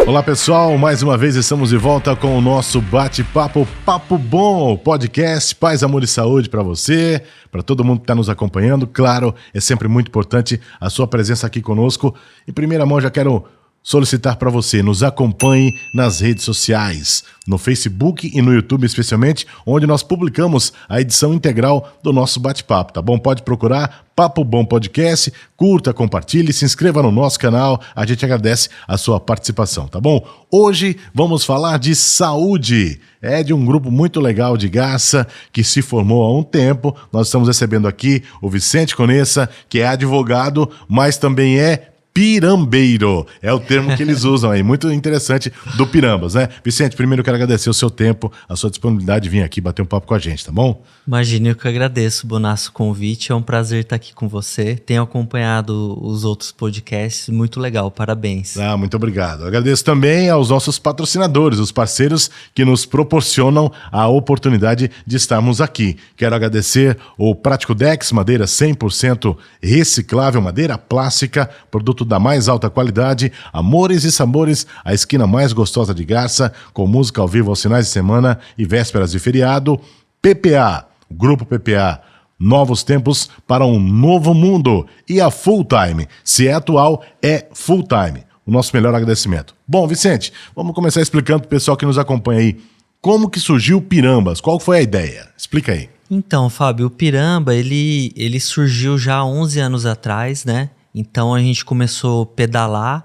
Olá pessoal, mais uma vez estamos de volta com o nosso bate-papo Papo Bom, podcast Paz, Amor e Saúde para você, para todo mundo que está nos acompanhando. Claro, é sempre muito importante a sua presença aqui conosco. Em primeira mão já quero solicitar para você, nos acompanhe nas redes sociais, no Facebook e no YouTube especialmente, onde nós publicamos a edição integral do nosso bate-papo, tá bom? Pode procurar Papo Bom Podcast, curta, compartilhe, se inscreva no nosso canal, a gente agradece a sua participação, tá bom? Hoje vamos falar de saúde, de um grupo muito legal de Garça, que se formou há um tempo. Nós estamos recebendo aqui o Vicente Conessa, que é advogado, mas também é pirambeiro, é o termo que eles usam aí, muito interessante do Pirambas, né? Vicente, primeiro eu quero agradecer o seu tempo, a sua disponibilidade de vir aqui bater um papo com a gente, tá bom? Imagina, eu que agradeço, Bonasso, o convite, é um prazer estar aqui com você, tenho acompanhado os outros podcasts, muito legal, parabéns. Muito obrigado. Agradeço também aos nossos patrocinadores, os parceiros que nos proporcionam a oportunidade de estarmos aqui. Quero agradecer o Prático Dex, madeira 100% reciclável, madeira plástica, produto da mais alta qualidade, Amores e Sabores, a esquina mais gostosa de Garça, com música ao vivo aos finais de semana e vésperas de feriado. PPA, Grupo PPA, novos tempos para um novo mundo. E a Full Time, se é atual, é Full Time. O nosso melhor agradecimento. Bom, Vicente, vamos começar explicando para o pessoal que nos acompanha aí, como que surgiu o Pirambas? Qual foi a ideia? Explica aí. Então, Fábio, o Piramba, ele surgiu já há 11 anos atrás, né? Então a gente começou a pedalar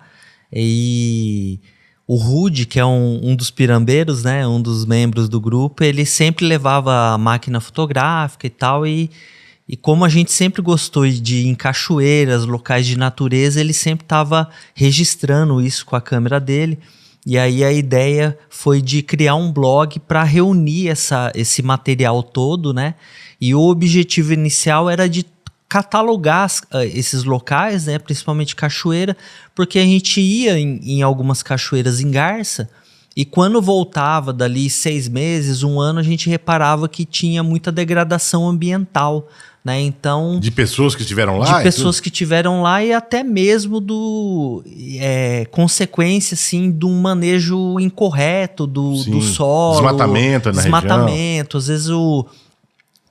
e o Rude, que é um dos pirambeiros, né, um dos membros do grupo, ele sempre levava a máquina fotográfica e tal, e como a gente sempre gostou de ir em cachoeiras, locais de natureza, ele sempre estava registrando isso com a câmera dele. E aí a ideia foi de criar um blog para reunir esse material todo, né? E o objetivo inicial era de catalogar esses locais, né, principalmente cachoeira, porque a gente ia em algumas cachoeiras em Garça e quando voltava dali 6 meses, 1 ano, a gente reparava que tinha muita degradação ambiental, né? Então, de pessoas que estiveram lá? De pessoas que estiveram lá e até mesmo consequência assim, de um manejo incorreto do solo. Desmatamento na região. Às vezes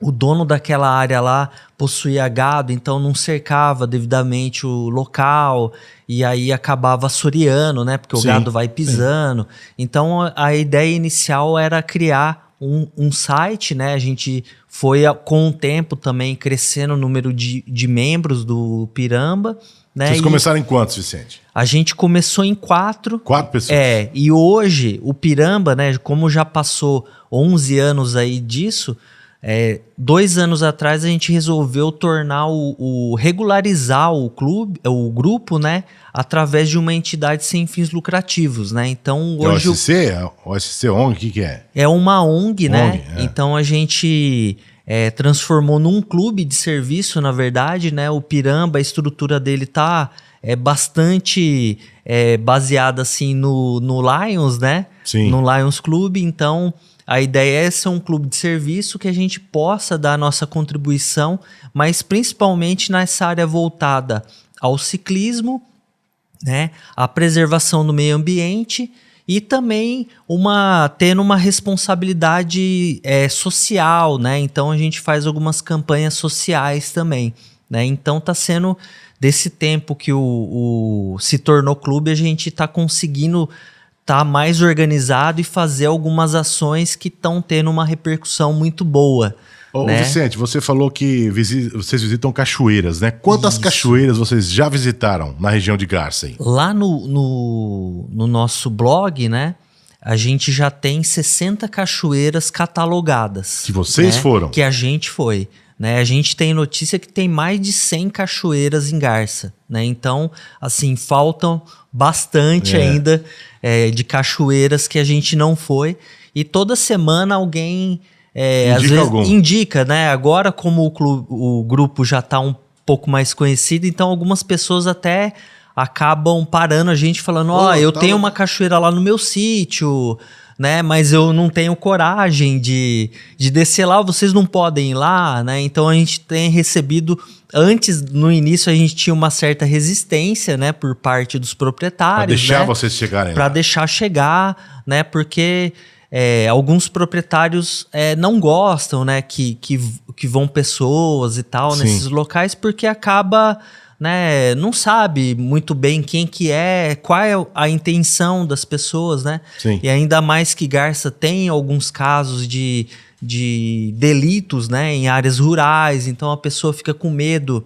o dono daquela área lá possuía gado, então não cercava devidamente o local e aí acabava assoreando, né? Porque o gado vai pisando. Então a ideia inicial era criar um site, né? A gente foi com o tempo também crescendo o número de membros do Piramba. Né? Vocês começaram em quantos, Vicente? A gente começou em 4. 4 pessoas? E hoje o Piramba, né? Como já passou 11 anos aí disso, 2 anos atrás a gente resolveu tornar regularizar o grupo, né, através de uma entidade sem fins lucrativos, né? Então hoje OSC ONG, o que é? É uma ONG, né? Então a gente transformou num clube de serviço, na verdade, né? O Piramba, a estrutura dele tá bastante baseada assim no Lions, né? Sim. No Lions Clube, então a ideia é ser um clube de serviço que a gente possa dar a nossa contribuição, mas principalmente nessa área voltada ao ciclismo, né, à preservação do meio ambiente e também tendo uma responsabilidade social, né? Então a gente faz algumas campanhas sociais também, né? Então está sendo desse tempo que se tornou clube, a gente está conseguindo tá mais organizado e fazer algumas ações que estão tendo uma repercussão muito boa. Né? Vicente, você falou que vocês visitam cachoeiras, né? Quantas cachoeiras vocês já visitaram na região de Garça? Hein? Lá no nosso blog, né? A gente já tem 60 cachoeiras catalogadas. Que vocês foram? Que a gente foi. Né? A gente tem notícia que tem mais de 100 cachoeiras em Garça. Né? Então, assim, faltam bastante ainda de cachoeiras que a gente não foi. E toda semana alguém às vezes indica, né? Agora, como o grupo já está um pouco mais conhecido, então algumas pessoas até acabam parando a gente falando, eu tenho uma cachoeira lá no meu sítio, né? Mas eu não tenho coragem de descer lá, vocês não podem ir lá, né? Então a gente tem recebido... Antes, no início, a gente tinha uma certa resistência, né? Por parte dos proprietários. Para deixar né? vocês chegarem Para deixar chegar, né? Porque alguns proprietários não gostam, né? Que vão pessoas e tal nesses locais, porque acaba... Né, não sabe muito bem quem que qual é a intenção das pessoas, né? Sim. E ainda mais que Garça tem alguns casos de delitos, né, em áreas rurais, então a pessoa fica com medo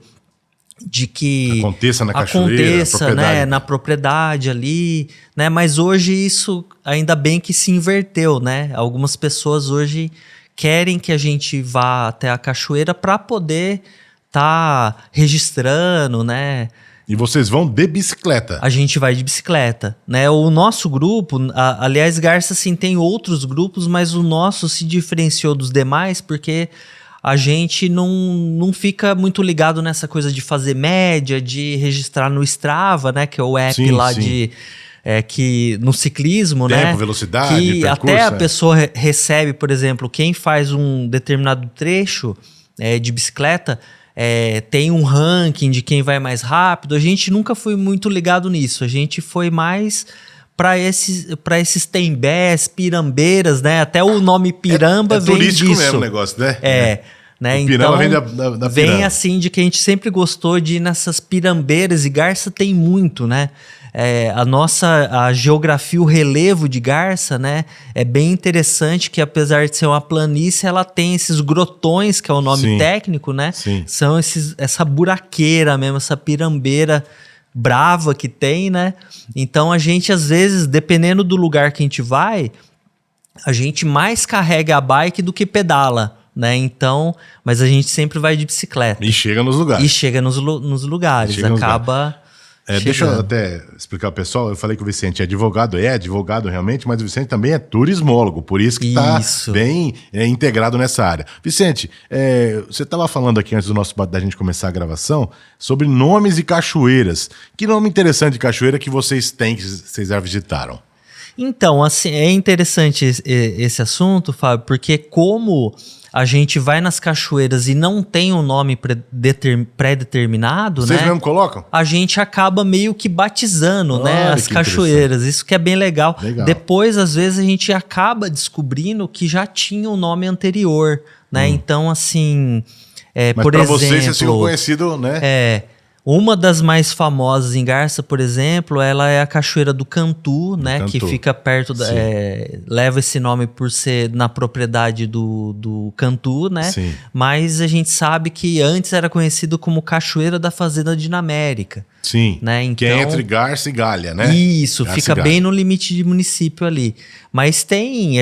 de que aconteça na cachoeira, né, na propriedade ali, né? Mas hoje isso ainda bem que se inverteu, né? Algumas pessoas hoje querem que a gente vá até a cachoeira para poder tá registrando, né? E vocês vão de bicicleta? A gente vai de bicicleta, né? O nosso grupo, aliás, Garça, sim, tem outros grupos, mas o nosso se diferenciou dos demais porque a gente não fica muito ligado nessa coisa de fazer média, de registrar no Strava, né? Que é o app que no ciclismo, tempo, né? velocidade, que percurso, até a pessoa recebe, por exemplo, quem faz um determinado trecho de bicicleta... tem um ranking de quem vai mais rápido. A gente nunca foi muito ligado nisso. A gente foi mais para esses tembés, pirambeiras, né? Até o nome piramba vem turístico disso. mesmo o negócio, né? Né? O piramba então, vem da vem piramba. assim de que a gente sempre gostou de ir nessas pirambeiras, e Garça tem muito, né? A geografia, o relevo de Garça, né? É bem interessante que, apesar de ser uma planície, ela tem esses grotões, que é o nome técnico, né? Sim. São essa buraqueira mesmo, essa pirambeira brava que tem, né? Então a gente, às vezes, dependendo do lugar que a gente vai, a gente mais carrega a bike do que pedala, né? Então, mas a gente sempre vai de bicicleta. E chega nos lugares. E chega nos lugares. Acaba... Deixa eu até explicar ao pessoal. Eu falei que o Vicente é advogado realmente, mas o Vicente também é turismólogo, por isso que está bem integrado nessa área. Vicente, você estava falando aqui antes da gente começar a gravação sobre nomes de cachoeiras. Que nome interessante de cachoeira que vocês têm, que vocês já visitaram? Então, assim, é interessante esse assunto, Fábio, porque como a gente vai nas cachoeiras e não tem um nome pré-determinado, Vocês né? mesmo colocam? A gente acaba meio que batizando, né, as cachoeiras. Isso que é bem legal. Depois, às vezes, a gente acaba descobrindo que já tinha um nome anterior, né? Então, assim, Mas por exemplo... Mas para vocês ficam conhecido, né? Uma das mais famosas em Garça, por exemplo, ela é a Cachoeira do Cantu, né? Que fica perto leva esse nome por ser na propriedade do Cantu, né? Sim. Mas a gente sabe que antes era conhecido como Cachoeira da Fazenda Dinamérica. Sim. Né? Então, que é entre Garça e Galha, né? Isso, fica bem no limite de município ali. Mas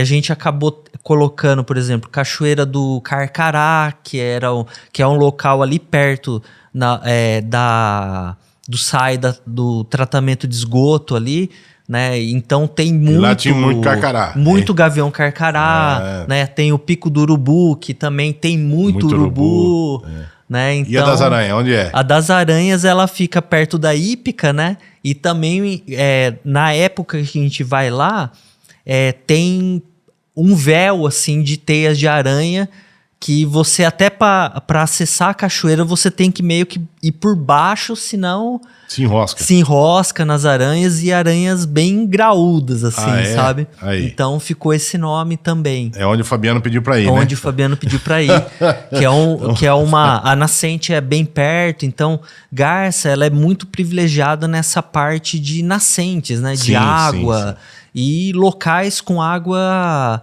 a gente acabou colocando, por exemplo, Cachoeira do Carcará, que é um local ali perto do tratamento de esgoto ali, né? Então tem muito... E lá tinha muito carcará. Muito gavião carcará, né? Tem o Pico do Urubu, que também tem muito urubu. Né? Então, e a das Aranhas, onde é? A das Aranhas, ela fica perto da Ípica, né? E também, na época que a gente vai lá, tem um véu, assim, de teias de aranha, que você até para acessar a cachoeira, você tem que meio que ir por baixo, senão... Se enrosca nas aranhas, e aranhas bem graúdas, assim, sabe? Aí. Então ficou esse nome também. É onde o Fabiano pediu para ir, né? Onde o Fabiano pediu para ir. A nascente é bem perto, então Garça, ela é muito privilegiada nessa parte de nascentes, né? De água. E locais com água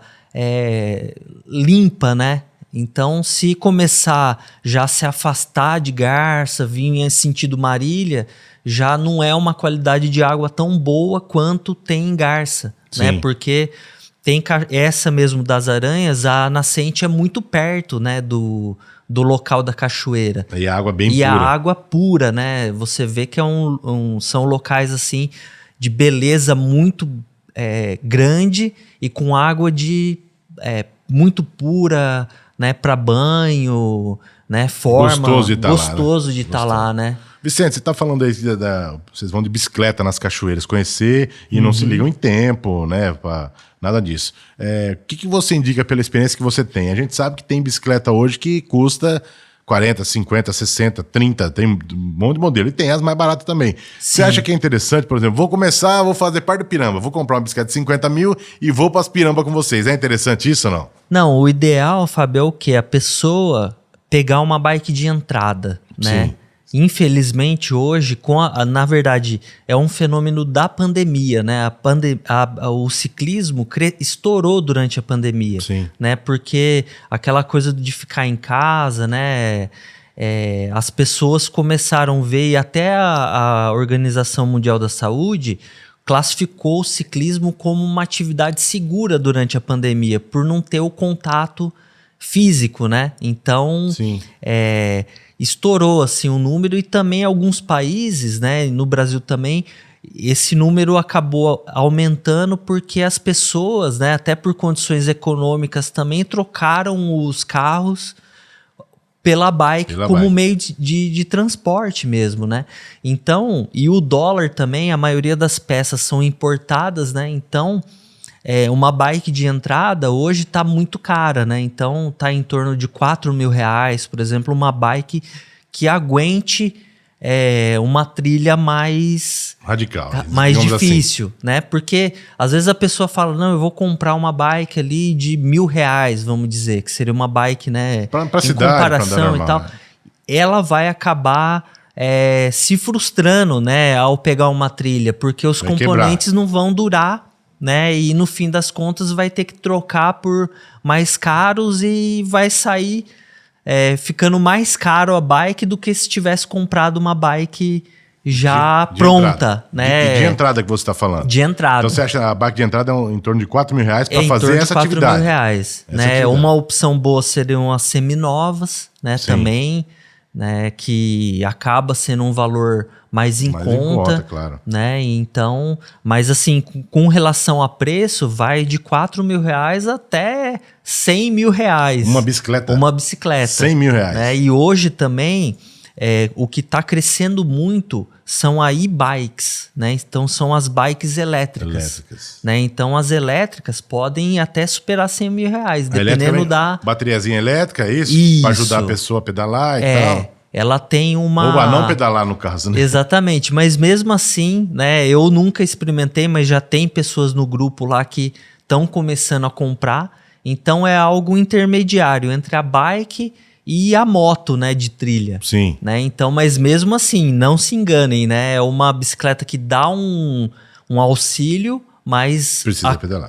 limpa, né? Então, se começar já a se afastar de Garça, vir em sentido Marília, já não é uma qualidade de água tão boa quanto tem em Garça, né? Porque tem essa mesmo das Aranhas, a nascente é muito perto, né, do local da cachoeira. E a água bem pura. E a água pura, né? Você vê que são locais assim de beleza muito grande e com água muito pura, né, para banho, né, forma gostoso de estar lá, né? Vicente, você está falando aí vocês vão de bicicleta nas cachoeiras conhecer e não se ligam em tempo, né? Nada disso. O que você indica pela experiência que você tem? A gente sabe que tem bicicleta hoje que custa 40, 50, 60, 30, tem um monte de modelo. E tem as mais baratas também. Você acha que é interessante, por exemplo, vou fazer parte do Piramba, vou comprar uma bicicleta de 50 mil e vou para as Piramba com vocês. É interessante isso ou não? Não, o ideal, Fábio, é o quê? A pessoa pegar uma bike de entrada, né? Sim. Infelizmente, hoje, na verdade, é um fenômeno da pandemia, né? O ciclismo estourou durante a pandemia, Sim. né? Porque aquela coisa de ficar em casa, né? As pessoas começaram a ver, e até a Organização Mundial da Saúde classificou o ciclismo como uma atividade segura durante a pandemia, por não ter o contato físico, né? Então, Sim. Estourou assim o número, e também alguns países, né, no Brasil também, esse número acabou aumentando porque as pessoas, né, até por condições econômicas também, trocaram os carros pela bike como meio de transporte mesmo, né? Então, e o dólar também, a maioria das peças são importadas, né? Então, uma bike de entrada hoje está muito cara, né? Então está em torno de R$4.000, por exemplo, uma bike que aguente uma trilha mais radical, mais difícil, assim, né? Porque às vezes a pessoa fala, não, eu vou comprar uma bike ali de R$1.000, vamos dizer, que seria uma bike, né? Pra em cidade, comparação pra normal, e tal, né? Ela vai acabar se frustrando, né? Ao pegar uma trilha, porque os componentes não vão durar, né? E no fim das contas vai ter que trocar por mais caros e vai sair ficando mais caro a bike do que se tivesse comprado uma bike já pronta, entrada, né? De entrada que você está falando. De entrada. Então você acha a bike de entrada em torno de R$4.000 para fazer em torno essa de atividade? R$4.000, né? Uma opção boa seriam as seminovas, né? Sim. Também, né? Que acaba sendo um valor mais em conta, claro. né? Então, mas assim, com relação a preço, vai de R$4.000 até R$100.000. Uma bicicleta? Uma bicicleta. R$100.000. Né? E hoje também, o que está crescendo muito são as e-bikes, né? Então, são as bikes elétricas. Né? Então, as elétricas podem até superar R$100.000, dependendo da... Bateriazinha elétrica, é isso? Isso. Para ajudar a pessoa a pedalar e tal? Ela tem uma... Ou a não pedalar, no caso, né? Exatamente, mas mesmo assim, né? Eu nunca experimentei, mas já tem pessoas no grupo lá que estão começando a comprar. Então, é algo intermediário entre a bike e a moto, né, de trilha. Sim. Né? Então, mas mesmo assim, não se enganem, né? É uma bicicleta que dá um auxílio, mas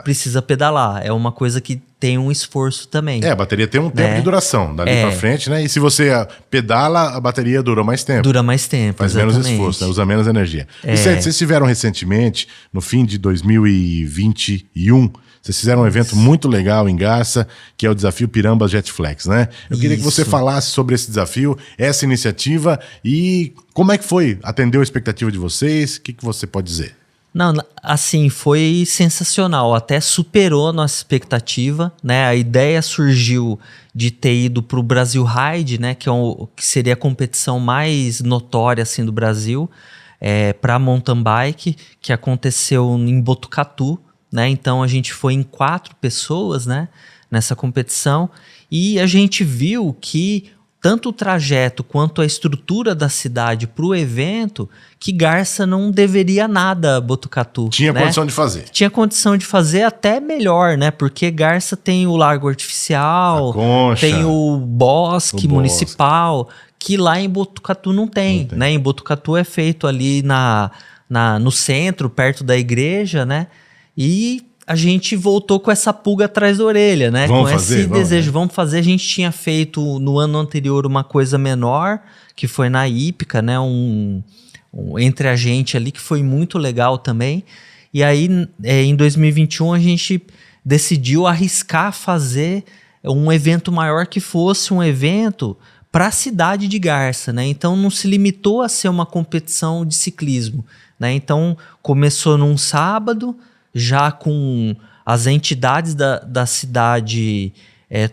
precisa pedalar. É uma coisa que tem um esforço também. A bateria tem um tempo de duração, dali pra frente, né? E se você pedala, a bateria dura mais tempo. Dura mais tempo, faz menos esforço, né? Usa menos energia. Vicente, vocês tiveram recentemente, no fim de 2021, vocês fizeram um evento muito legal em Garça, que é o Desafio Piramba Jetflex, né? Eu queria que você falasse sobre esse desafio, essa iniciativa e como é que foi? Atendeu a expectativa de vocês? O que você pode dizer? Não, assim, foi sensacional, até superou a nossa expectativa, né? A ideia surgiu de ter ido para o Brasil Ride, né? Que seria a competição mais notória, assim, do Brasil, para mountain bike, que aconteceu em Botucatu, né? Então a gente foi em 4 pessoas, né? Nessa competição, e a gente viu que tanto o trajeto quanto a estrutura da cidade para o evento, que Garça não deveria nada a Botucatu. Tinha, né? Condição de fazer. Tinha condição de fazer até melhor, né? Porque Garça tem o Lago Artificial, tem o bosque municipal, que lá em Botucatu não tem. Né? Em Botucatu é feito ali no centro, perto da igreja, né? E a gente voltou com essa pulga atrás da orelha, né? Com esse desejo, vamos fazer. A gente tinha feito no ano anterior uma coisa menor, que foi na Hípica, né? Entre a gente ali, que foi muito legal também. E aí, em 2021, a gente decidiu arriscar fazer um evento maior, que fosse um evento para a cidade de Garça, né? Então, não se limitou a ser uma competição de ciclismo, né? Então, começou num sábado, já com as entidades da cidade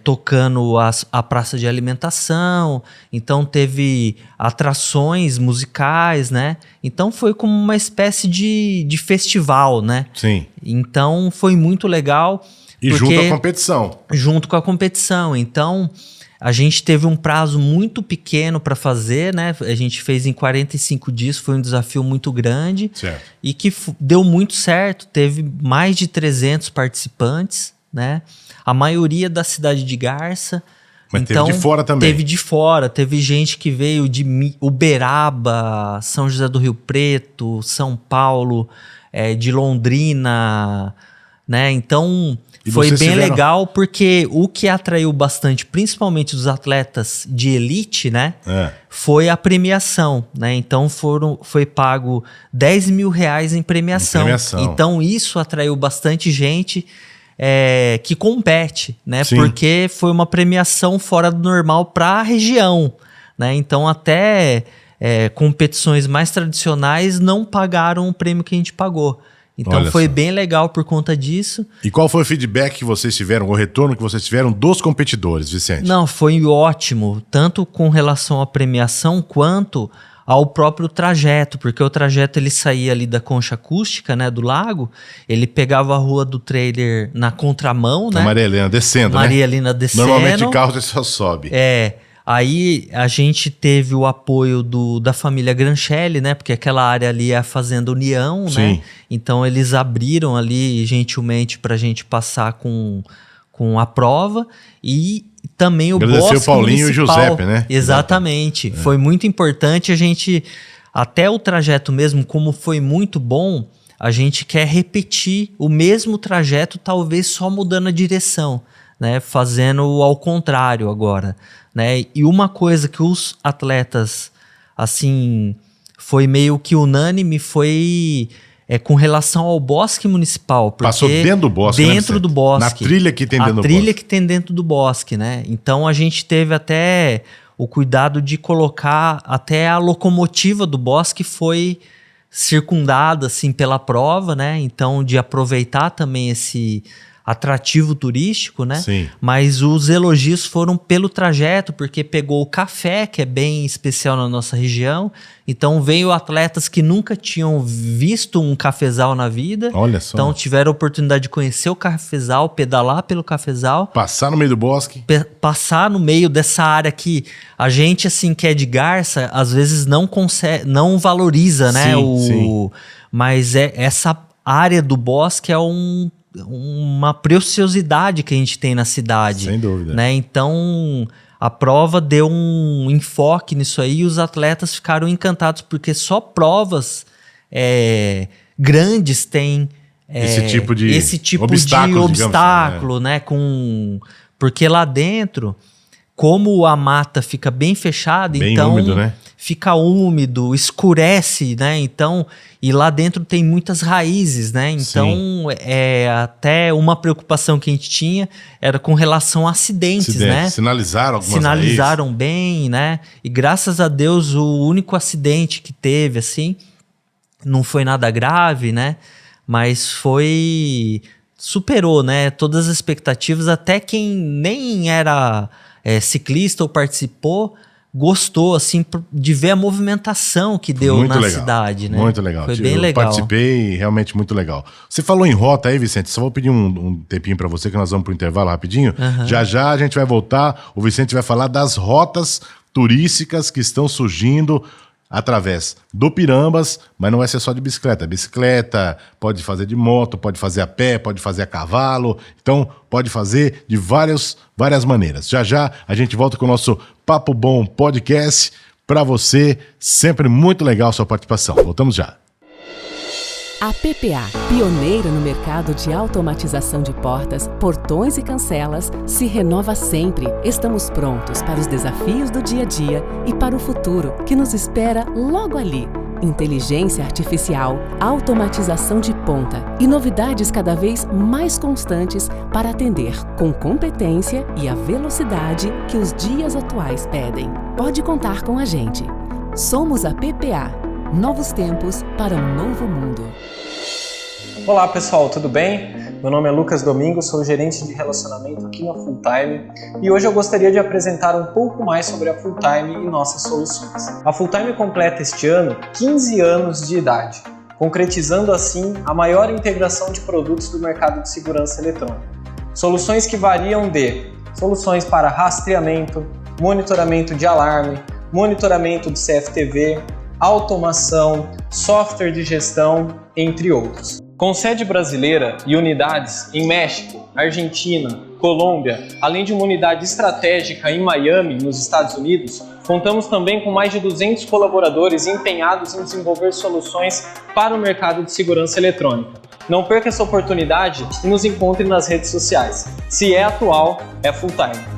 tocando a praça de alimentação, então teve atrações musicais, né? Então foi como uma espécie de festival, né? Sim. Então foi muito legal. E junto à competição. Junto com a competição. Então a gente teve um prazo muito pequeno para fazer, né? A gente fez em 45 dias, foi um desafio muito grande. Certo. E que deu muito certo. Teve mais de 300 participantes, né? A maioria da cidade de Garça. Mas então, teve de fora também. Teve de fora. Teve gente que veio de Uberaba, São José do Rio Preto, São Paulo, de Londrina, né? Então, foi bem legal porque o que atraiu bastante, principalmente os atletas de elite, né? Foi a premiação, né? Então, foi pago R$10 mil em premiação. Então, isso atraiu bastante gente que compete, né? Sim. Porque foi uma premiação fora do normal para a região, né? Então até competições mais tradicionais não pagaram o prêmio que a gente pagou. Então foi bem legal por conta disso. E qual foi o feedback que vocês tiveram, o retorno que vocês tiveram dos competidores, Vicente? Não, foi ótimo, tanto com relação à premiação quanto ao próprio trajeto, porque o trajeto ele saía ali da concha acústica, né, do lago, ele pegava a rua do trailer na contramão, né? Maria Helena descendo, Maria Helena descendo. Normalmente o carro só sobe. Aí a gente teve o apoio da família Granchelli, né? Porque aquela área ali é a Fazenda União, Sim. né? Então eles abriram ali gentilmente pra gente passar com a prova e também o Agradecer Bosque o Paulinho Municipal. e o Giuseppe, né? Exatamente. Foi muito importante a gente, até o trajeto mesmo, como foi muito bom, a gente quer repetir o mesmo trajeto, talvez só mudando a direção, né? Fazendo ao contrário agora, né? E uma coisa que os atletas, assim, foi meio que unânime, foi com relação ao Bosque Municipal. Passou dentro do bosque, dentro, né, do bosque. Na trilha que tem dentro do bosque. A trilha que tem dentro do bosque, né? Então a gente teve até o cuidado de colocar até a locomotiva do bosque foi circundada, assim, pela prova, né? Então de aproveitar também esse atrativo turístico, né? Sim. Mas os elogios foram pelo trajeto, porque pegou o café, que é bem especial na nossa região. Então veio atletas que nunca tinham visto um cafezal na vida. Olha só. Então tiveram a oportunidade de conhecer o cafezal, pedalar pelo cafezal. Passar no meio do bosque. Passar no meio dessa área que a gente, assim, que é de Garça, às vezes não consegue, não valoriza, né? Sim. Mas essa área do bosque é uma preciosidade que a gente tem na cidade. Sem dúvida. Né? Então, a prova deu um enfoque nisso aí e os atletas ficaram encantados, porque só provas grandes têm esse tipo de obstáculo, né? Porque lá dentro, como a mata fica bem fechada, bem então úmido, né? Fica úmido, escurece, né? Então, e lá dentro tem muitas raízes, né? Então, até uma preocupação que a gente tinha era com relação a acidentes, né? Sinalizaram algumas Sinalizaram bem, né? E graças a Deus, o único acidente que teve, assim, não foi nada grave, né? Mas superou, né? Todas as expectativas, até quem nem era ciclista ou participou, gostou, assim, de ver a movimentação que deu muito na legal, cidade, né? Muito legal. Foi bem legal. Eu participei, realmente muito legal. Você falou em rota aí, Vicente, só vou pedir um tempinho para você, que nós vamos pro intervalo rapidinho. Já já a gente vai voltar, o Vicente vai falar das rotas turísticas que estão surgindo através do Pirambas, mas não vai ser só de bicicleta. Bicicleta pode fazer de moto, pode fazer a pé, pode fazer a cavalo. Então, pode fazer de várias maneiras. Já já a gente volta com o nosso Papo Bom Podcast. Para você, sempre muito legal a sua participação. Voltamos já. A PPA, pioneira no mercado de automatização de portas, portões e cancelas, se renova sempre. Estamos prontos para os desafios do dia a dia e para o futuro que nos espera logo ali. Inteligência artificial, automatização de ponta e novidades cada vez mais constantes para atender com competência e a velocidade que os dias atuais pedem. Pode contar com a gente. Somos a PPA. Novos tempos para um novo mundo. Olá pessoal, tudo bem? Meu nome é Lucas Domingo, sou gerente de relacionamento aqui na Fulltime e hoje eu gostaria de apresentar um pouco mais sobre a Fulltime e nossas soluções. A Fulltime completa este ano 15 anos de idade, concretizando assim a maior integração de produtos do mercado de segurança eletrônica. Soluções que variam de soluções para rastreamento, monitoramento de alarme, monitoramento de CFTV, automação, software de gestão, entre outros. Com sede brasileira e unidades em México, Argentina, Colômbia, além de uma unidade estratégica em Miami, nos Estados Unidos, contamos também com mais de 200 colaboradores empenhados em desenvolver soluções para o mercado de segurança eletrônica. Não perca essa oportunidade e nos encontre nas redes sociais. Se é atual, é Fulltime.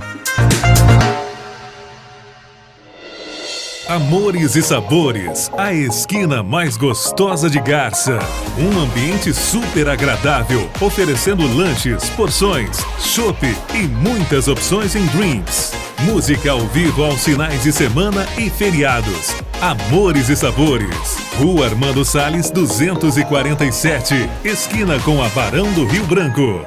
Amores e Sabores, a esquina mais gostosa de Garça. Um ambiente super agradável, oferecendo lanches, porções, chopp e muitas opções em drinks. Música ao vivo aos finais de semana e feriados. Amores e Sabores, Rua Armando Salles 247, esquina com a Barão do Rio Branco.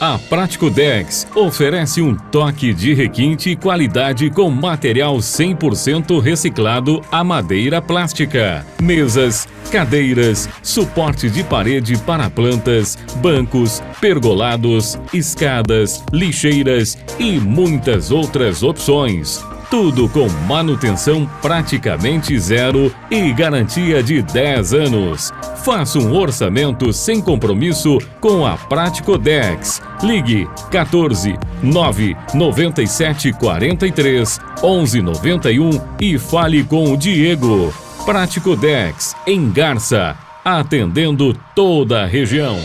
A Praticodex oferece um toque de requinte e qualidade com material 100% reciclado à madeira plástica. Mesas, cadeiras, suporte de parede para plantas, bancos, pergolados, escadas, lixeiras e muitas outras opções. Tudo com manutenção praticamente zero e garantia de 10 anos. Faça um orçamento sem compromisso com a Praticodex. Ligue 14 9 97 43 11 91 e fale com o Diego. Praticodex, em Garça, atendendo toda a região.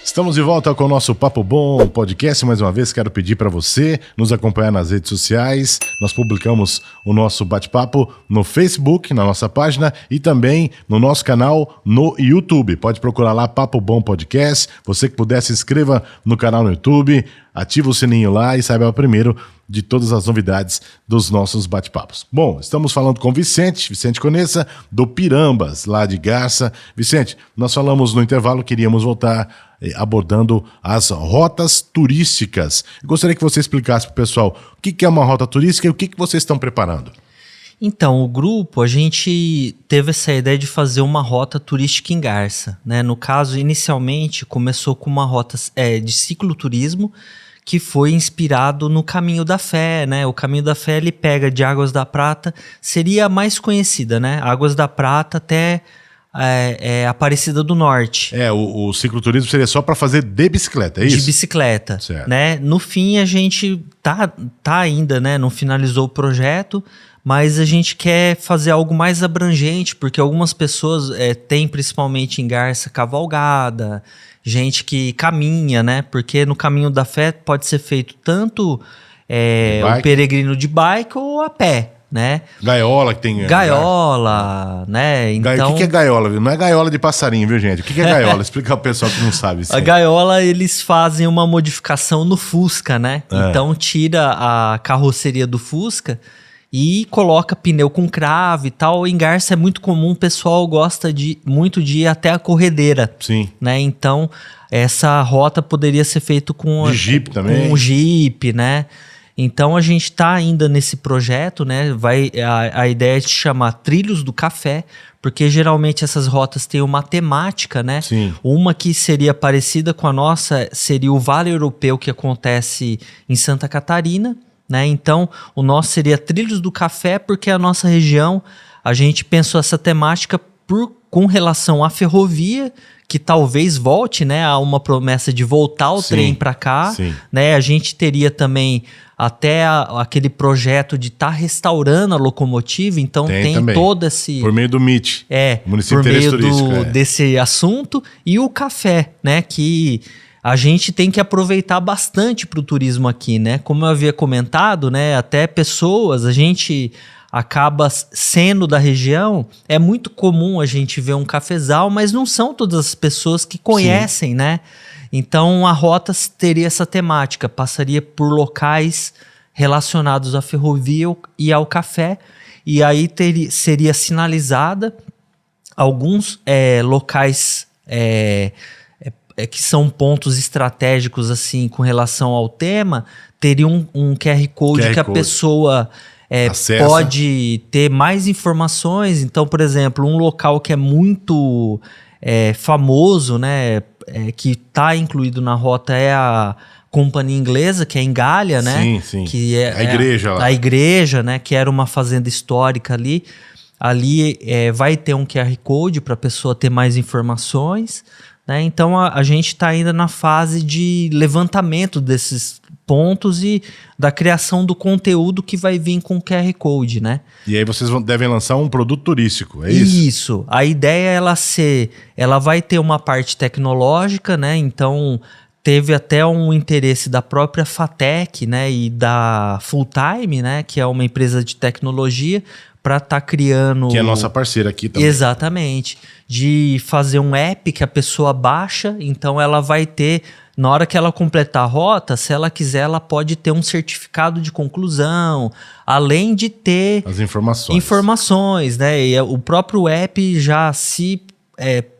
Estamos de volta com o nosso Papo Bom podcast. Mais uma vez quero pedir para você nos acompanhar nas redes sociais. Nós publicamos o nosso bate-papo no Facebook, na nossa página, e também no nosso canal no YouTube. Pode procurar lá Papo Bom Podcast. Você que puder, se inscreva no canal no YouTube, ativa o sininho lá e saiba primeiro de todas as novidades dos nossos bate-papos. Bom, estamos falando com Vicente Conessa, do Pirambas, lá de Garça. Vicente, nós falamos no intervalo, queríamos voltar abordando as rotas turísticas. Eu gostaria que você explicasse para o pessoal o que é uma rota turística e o que vocês estão preparando. Então, o grupo, a gente teve essa ideia de fazer uma rota turística em Garça, né? No caso, inicialmente, começou com uma rota de cicloturismo, que foi inspirado no Caminho da Fé, né? O Caminho da Fé, ele pega de Águas da Prata, seria a mais conhecida, né? Águas da Prata até Aparecida do Norte. O cicloturismo seria só para fazer de bicicleta, é isso? De bicicleta, certo. Né? No fim, a gente tá ainda, né? Não finalizou o projeto, mas a gente quer fazer algo mais abrangente, porque algumas pessoas têm, principalmente em Garça, cavalgada, gente que caminha, né? Porque no Caminho da Fé pode ser feito tanto o peregrino de bike ou a pé, né? Gaiola que tem... Gaiola, né? Então... O que é gaiola? Não é gaiola de passarinho, viu, gente? O que é gaiola? Explica pro pessoal que não sabe. A gaiola, eles fazem uma modificação no Fusca, né? Então tira a carroceria do Fusca e coloca pneu com cravo e tal. Em Garça é muito comum, o pessoal gosta muito de ir até a corredeira. Sim. Né? Então, essa rota poderia ser feita com... De Jeep também. Com um Jeep, né? Então, a gente está ainda nesse projeto, né? A ideia é de chamar Trilhos do Café, porque geralmente essas rotas têm uma temática, né? Sim. Uma que seria parecida com a nossa seria o Vale Europeu, que acontece em Santa Catarina, né? Então, o nosso seria Trilhos do Café, porque a nossa região, a gente pensou essa temática com relação à ferrovia, que talvez volte, né, a uma promessa de voltar o trem para cá, né? A gente teria também até aquele projeto de estar restaurando a locomotiva, então tem todo esse... Por meio do MIT, Município de Interesse Turístico. Desse assunto, e o café, né, que a gente tem que aproveitar bastante para o turismo aqui, né? Como eu havia comentado, né, até pessoas, a gente acaba sendo da região, é muito comum a gente ver um cafezal, mas não são todas as pessoas que conhecem, né? Então a rota teria essa temática, passaria por locais relacionados à ferrovia e ao café, e aí seria sinalizada alguns locais que são pontos estratégicos assim com relação ao tema, teria um QR Code que a pessoa pode ter mais informações. Então, por exemplo, um local que é muito famoso, né, que está incluído na rota é a companhia inglesa, que é em Galha, né? Sim, sim. Que é a igreja lá. A igreja, né? Que era uma fazenda histórica ali. Ali vai ter um QR Code para a pessoa ter mais informações, né? Então a gente está ainda na fase de levantamento desses pontos e da criação do conteúdo que vai vir com o QR Code, né? E aí vocês devem lançar um produto turístico, é isso? Isso. A ideia é ela vai ter uma parte tecnológica, né? Então teve até um interesse da própria Fatec, né? E da Fulltime, né? Que é uma empresa de tecnologia, para estar criando... Que é nossa parceira aqui também. Exatamente. De fazer um app que a pessoa baixa, então ela vai ter... Na hora que ela completar a rota, se ela quiser, ela pode ter um certificado de conclusão, além de ter... As informações. Informações, né? E o próprio app já, se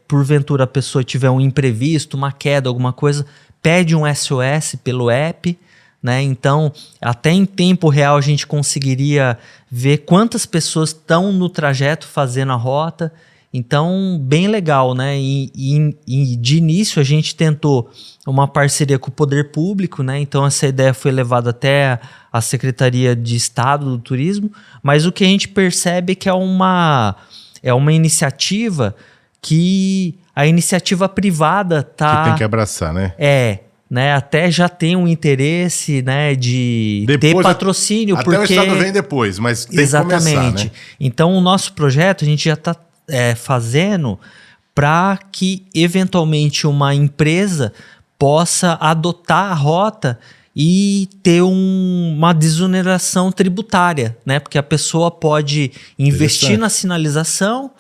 porventura a pessoa tiver um imprevisto, uma queda, alguma coisa, pede um SOS pelo app, né? Então, até em tempo real a gente conseguiria ver quantas pessoas estão no trajeto fazendo a rota. Então, bem legal, né? E de início a gente tentou uma parceria com o poder público, né? Então essa ideia foi levada até a Secretaria de Estado do Turismo, mas o que a gente percebe é que é uma iniciativa que a iniciativa privada tá... Que tem que abraçar, né? Né, até já tem um interesse, né, de ter patrocínio. Até porque... o Estado vem depois, mas tem que começar, né? Então o nosso projeto a gente já está fazendo para que eventualmente uma empresa possa adotar a rota e ter uma desoneração tributária, né? Porque a pessoa pode investir na sinalização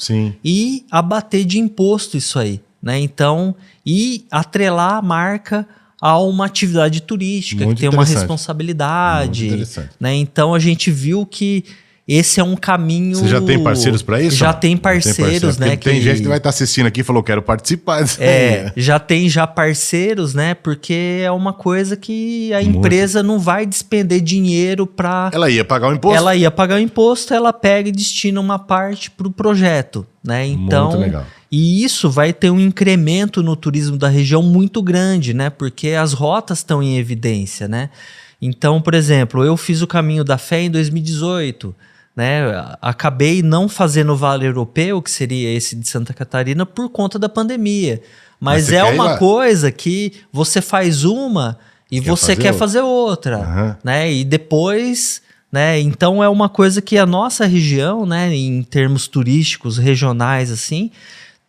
e abater de imposto isso aí, né? Então, e atrelar a marca a uma atividade turística, que tem uma responsabilidade, né? Então a gente viu que esse é um caminho... Você já tem parceiros para isso? Já tem parceiros, né? Tem gente que vai estar assistindo aqui e falou, quero participar disso aí. Já tem parceiros, né? Porque é uma coisa que a empresa não vai despender dinheiro para... Ela ia pagar o imposto. Ela ia pagar o imposto, ela pega e destina uma parte para o projeto, né? Então, muito legal. E isso vai ter um incremento no turismo da região muito grande, né? Porque as rotas estão em evidência, né? Então, por exemplo, eu fiz o Caminho da Fé em 2018, né? Acabei não fazendo o Vale Europeu, que seria esse de Santa Catarina, por conta da pandemia. Mas é uma coisa que você faz uma e você quer fazer outra, né? E depois... né? Então é uma coisa que a nossa região, né, em termos turísticos, regionais, assim,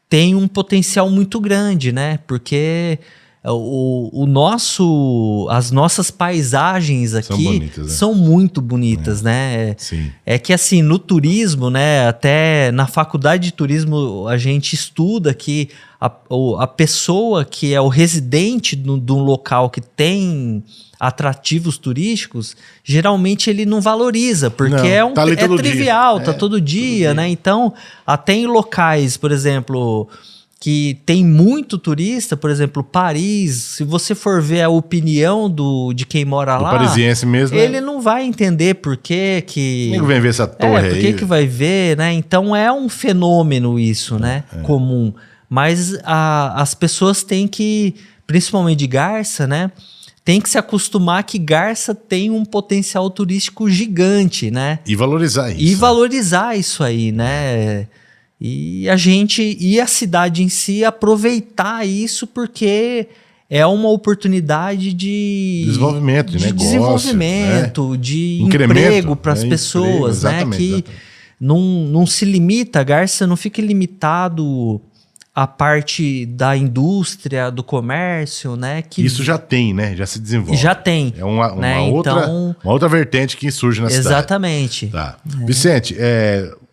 tem um potencial muito grande, né? Porque as nossas paisagens aqui são muito bonitas, né? Sim. É que assim, no turismo, né, até na faculdade de turismo a gente estuda que a pessoa que é o residente de um local que tem atrativos turísticos, geralmente ele não valoriza, porque é trivial, tá todo dia, né? Então, até em locais, por exemplo, que tem muito turista, por exemplo, Paris, se você for ver a opinião de quem mora lá, parisiense mesmo, ele não vai entender por que Ninguém vem ver essa torre aí. Por que vai ver, né? Então é um fenômeno isso, né? Comum. Mas as pessoas têm que, principalmente de Garça, né? Tem que se acostumar que Garça tem um potencial turístico gigante, né? E valorizar isso. E valorizar isso aí, né? E a cidade em si aproveitar isso, porque é uma oportunidade de desenvolvimento, de negócio, desenvolvimento, de emprego para as pessoas, né? Que não se limita, Garça não fica limitado a parte da indústria, do comércio, né? Que isso já tem, né? Já se desenvolve. Já tem. É uma outra vertente que surge na cidade. Exatamente. Tá. Vicente,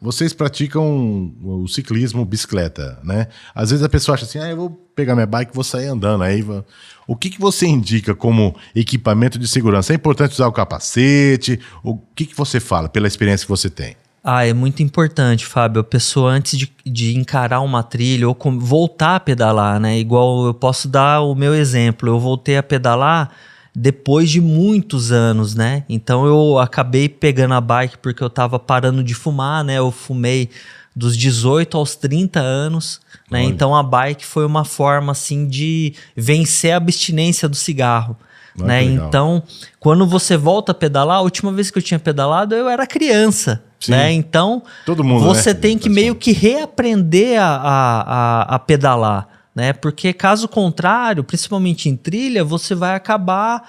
vocês praticam o ciclismo bicicleta, né? Às vezes a pessoa acha assim, eu vou pegar minha bike e vou sair andando. O que você indica como equipamento de segurança? É importante usar o capacete? O que você fala pela experiência que você tem? É muito importante, Fábio. A pessoa, antes de encarar uma trilha ou voltar a pedalar, né? Igual eu posso dar o meu exemplo. Eu voltei a pedalar depois de muitos anos, né? Então eu acabei pegando a bike porque eu tava parando de fumar, né? Eu fumei dos 18 aos 30 anos, né? Então a bike foi uma forma, assim, de vencer a abstinência do cigarro. Né? Então, quando você volta a pedalar, a última vez que eu tinha pedalado, eu era criança. Né? Então, todo mundo, você né? tem que meio que reaprender a pedalar. Né? Porque caso contrário, principalmente em trilha, você vai acabar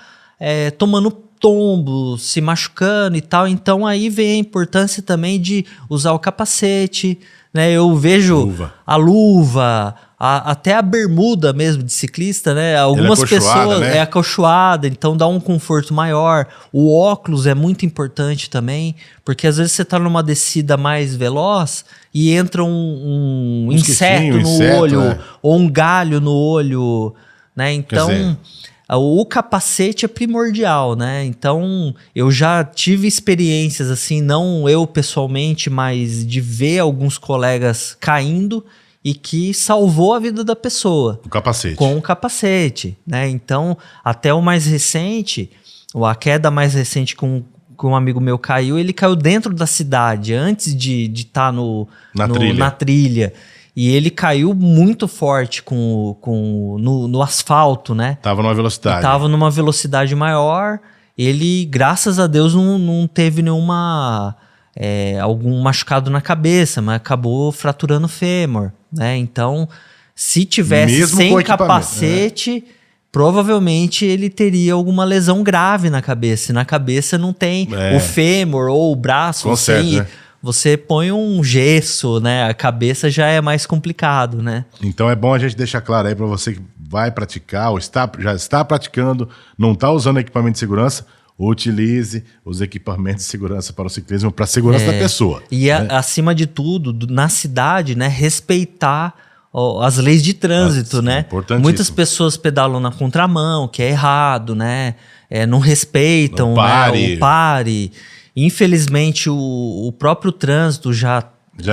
tomando tombo, se machucando e tal. Então aí vem a importância também de usar o capacete. Né? Eu vejo a luva, até a bermuda mesmo de ciclista, né? Algumas pessoas é acolchoada, então dá um conforto maior. O óculos é muito importante também, porque às vezes você tá numa descida mais veloz e entra um inseto no olho, ou um galho no olho, né? Então, o capacete é primordial, né? Então, eu já tive experiências assim, não eu pessoalmente, mas de ver alguns colegas caindo e que salvou a vida da pessoa. O capacete. Com o capacete, né? Então, até o mais recente, a queda mais recente com um amigo meu caiu, ele caiu dentro da cidade, antes de estar na trilha. E ele caiu muito forte no asfalto, né? Tava numa velocidade. Tava numa velocidade maior. Ele, graças a Deus, não teve algum machucado na cabeça, mas acabou fraturando o fêmur, né? Então, se tivesse mesmo sem capacete, provavelmente ele teria alguma lesão grave na cabeça. E na cabeça não tem o fêmur ou o braço. Você põe um gesso, né? A cabeça já é mais complicado, né? Então é bom a gente deixar claro aí para você que vai praticar ou já está praticando, não está usando equipamento de segurança, utilize os equipamentos de segurança para o ciclismo, para a segurança da pessoa. E acima de tudo, na cidade, né, respeitar as leis de trânsito, né? Muitas pessoas pedalam na contramão, que é errado, né? Não respeitam, né? O pare. Infelizmente, o próprio trânsito já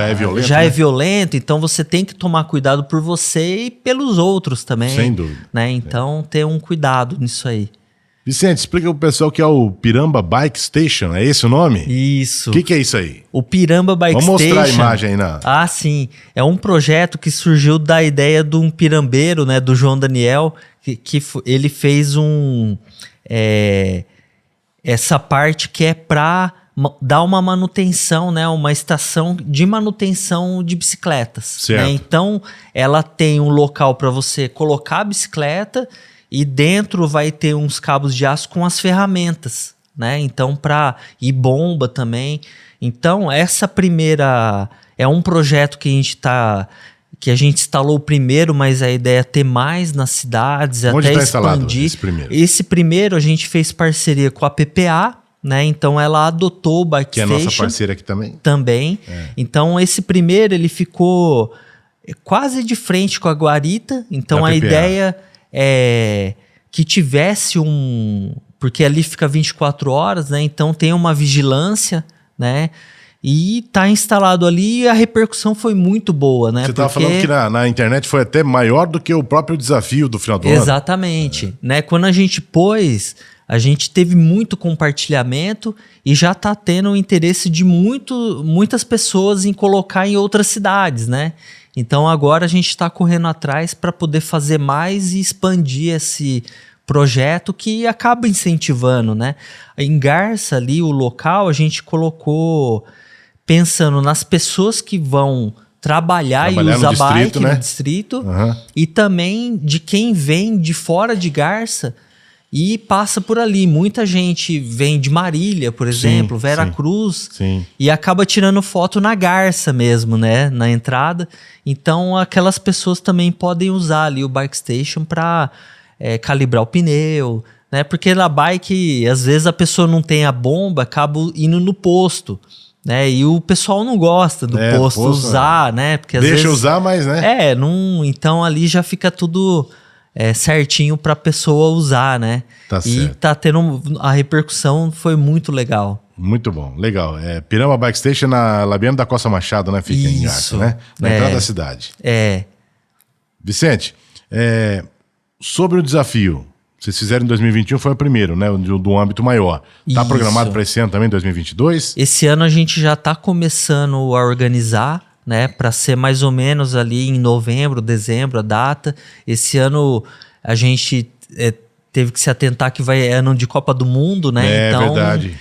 é violento, então você tem que tomar cuidado por você e pelos outros também. Sem dúvida. Né? Então, ter um cuidado nisso aí. Vicente, explica pro pessoal que é o Piramba Bike Station, é esse o nome? Isso. O que é isso aí? O Piramba Bike Station. Vamos mostrar a imagem aí. Sim. É um projeto que surgiu da ideia de um pirambeiro, né, do João Daniel, que ele fez essa parte que é para dar uma manutenção, né, uma estação de manutenção de bicicletas. Certo. Né? Então, ela tem um local para você colocar a bicicleta e dentro vai ter uns cabos de aço com as ferramentas, né? Então, e bomba também. Então, essa primeira é um projeto que a gente instalou primeiro, mas a ideia é ter mais nas cidades. Onde até está expandir. Esse primeiro? Esse primeiro a gente fez parceria com a PPA, né? Então ela adotou o Bike Station. Que é nossa parceira aqui também. Também. Então esse primeiro ele ficou quase de frente com a guarita. Então a ideia é que tivesse porque ali fica 24 horas, né? Então tem uma vigilância, né? E tá instalado ali e a repercussão foi muito boa, né? Você estava falando que na internet foi até maior do que o próprio desafio do final do ano. Exatamente. Né? Quando a gente pôs, a gente teve muito compartilhamento e já tá tendo o interesse de muitas pessoas em colocar em outras cidades, né? Então agora a gente está correndo atrás para poder fazer mais e expandir esse projeto que acaba incentivando, né? Em Garça ali, o local, a gente colocou pensando nas pessoas que vão trabalhar e usar bike no distrito, e também de quem vem de fora de Garça e passa por ali. Muita gente vem de Marília, por exemplo, Veracruz, e acaba tirando foto na Garça mesmo, né, na entrada. Então aquelas pessoas também podem usar ali o Bike Station para calibrar o pneu, né, porque na bike às vezes a pessoa não tem a bomba, acaba indo no posto, né, e o pessoal não gosta do posto usar, né, porque às vezes usar, mas né, então ali já fica tudo certinho para a pessoa usar, né? Tá e certo. tá tendo a repercussão foi muito legal. Muito bom, legal. Piramba Bike Station na Labiano da Costa Machado, né? Fica em Garça, né? Na entrada da cidade. Vicente, sobre o desafio, vocês fizeram em 2021, foi o primeiro, né? Do âmbito maior. Tá programado para esse ano também, 2022? Esse ano a gente já tá começando a organizar, né? Para ser mais ou menos ali em novembro, dezembro, a data. Esse ano a gente teve que se atentar que é ano de Copa do Mundo, né? Então, verdade.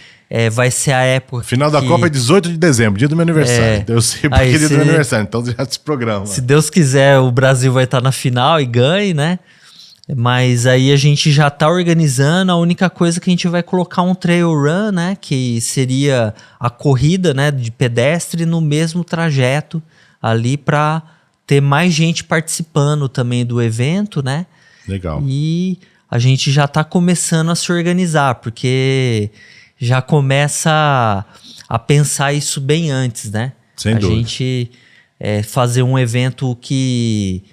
Vai ser a época. Final da Copa é 18 de dezembro, dia do meu aniversário. Eu sei porque é dia do meu aniversário, então já se programa. Se Deus quiser, o Brasil vai estar na final e ganhe, né? Mas aí a gente já tá organizando. A única coisa que a gente vai colocar um trail run, né? Que seria a corrida, né, de pedestre no mesmo trajeto ali para ter mais gente participando também do evento, né? Legal. E a gente já tá começando a se organizar, porque já começa a pensar isso bem antes, né? Sem dúvida. A gente fazer um evento que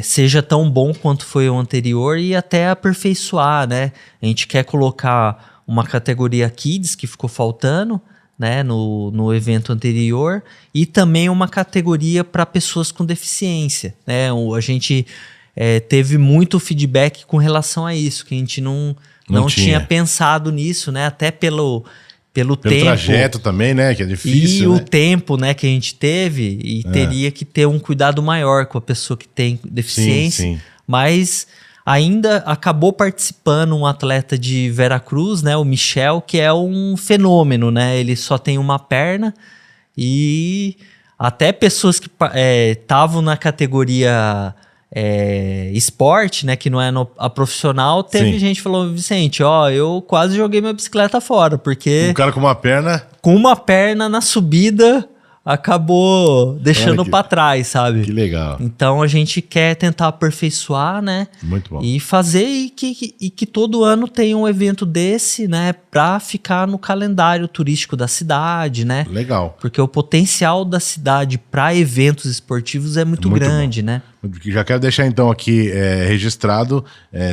seja tão bom quanto foi o anterior e até aperfeiçoar, né? A gente quer colocar uma categoria Kids que ficou faltando, né, no evento anterior, e também uma categoria para pessoas com deficiência, né? A gente teve muito feedback com relação a isso, que a gente não tinha pensado nisso, né? Até pelo tempo. Pelo trajeto também, né? Que é difícil, e né? o tempo, né, que a gente teve, e teria que ter um cuidado maior com a pessoa que tem deficiência. Sim. Mas ainda acabou participando um atleta de Veracruz, né, o Michel, que é um fenômeno, né? Ele só tem uma perna e até pessoas que estavam na categoria esporte, né, que não é a profissional, teve gente que falou: Vicente, eu quase joguei minha bicicleta fora, porque um cara com uma perna na subida acabou deixando para trás, sabe? Que legal. Então a gente quer tentar aperfeiçoar, né? Muito bom. E fazer e que todo ano tenha um evento desse, né? Para ficar no calendário turístico da cidade, né? Legal. Porque o potencial da cidade para eventos esportivos é muito grande, bom, né? Já quero deixar então aqui registrado,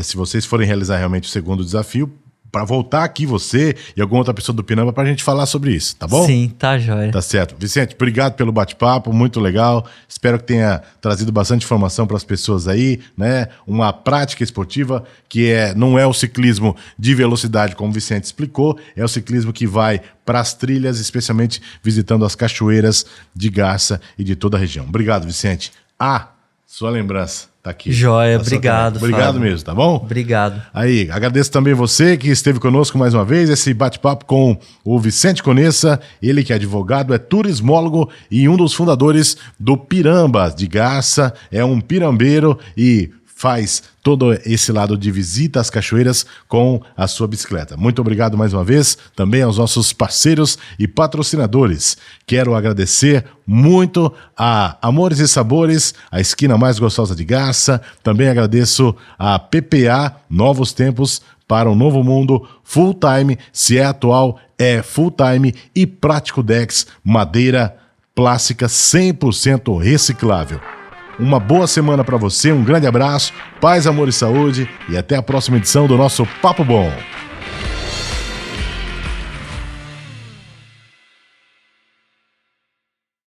se vocês forem realizar realmente o segundo desafio, para voltar aqui você e alguma outra pessoa do Piramba pra gente falar sobre isso, tá bom? Sim, tá jóia. Tá certo. Vicente, obrigado pelo bate-papo, muito legal. Espero que tenha trazido bastante informação para as pessoas aí, né? Uma prática esportiva que não é o ciclismo de velocidade, como o Vicente explicou, é o ciclismo que vai para as trilhas, especialmente visitando as cachoeiras de Garça e de toda a região. Obrigado, Vicente. Sua lembrança tá aqui. Joia, obrigado, Obrigado Fábio. mesmo, tá bom? Obrigado. Aí, agradeço também você que esteve conosco mais uma vez, esse bate-papo com o Vicente Conessa, ele que é advogado, é turismólogo e um dos fundadores do Piramba de Garça, é um pirambeiro e faz todo esse lado de visita às cachoeiras com a sua bicicleta. Muito obrigado mais uma vez, também aos nossos parceiros e patrocinadores. Quero agradecer muito a Amores e Sabores, a esquina mais gostosa de Garça. Também agradeço a PPA, Novos Tempos para um Novo Mundo, Full Time, se é atual, é Full Time, e Prático Dex, madeira plástica 100% reciclável. Uma boa semana para você, um grande abraço, paz, amor e saúde, e até a próxima edição do nosso Papo Bom.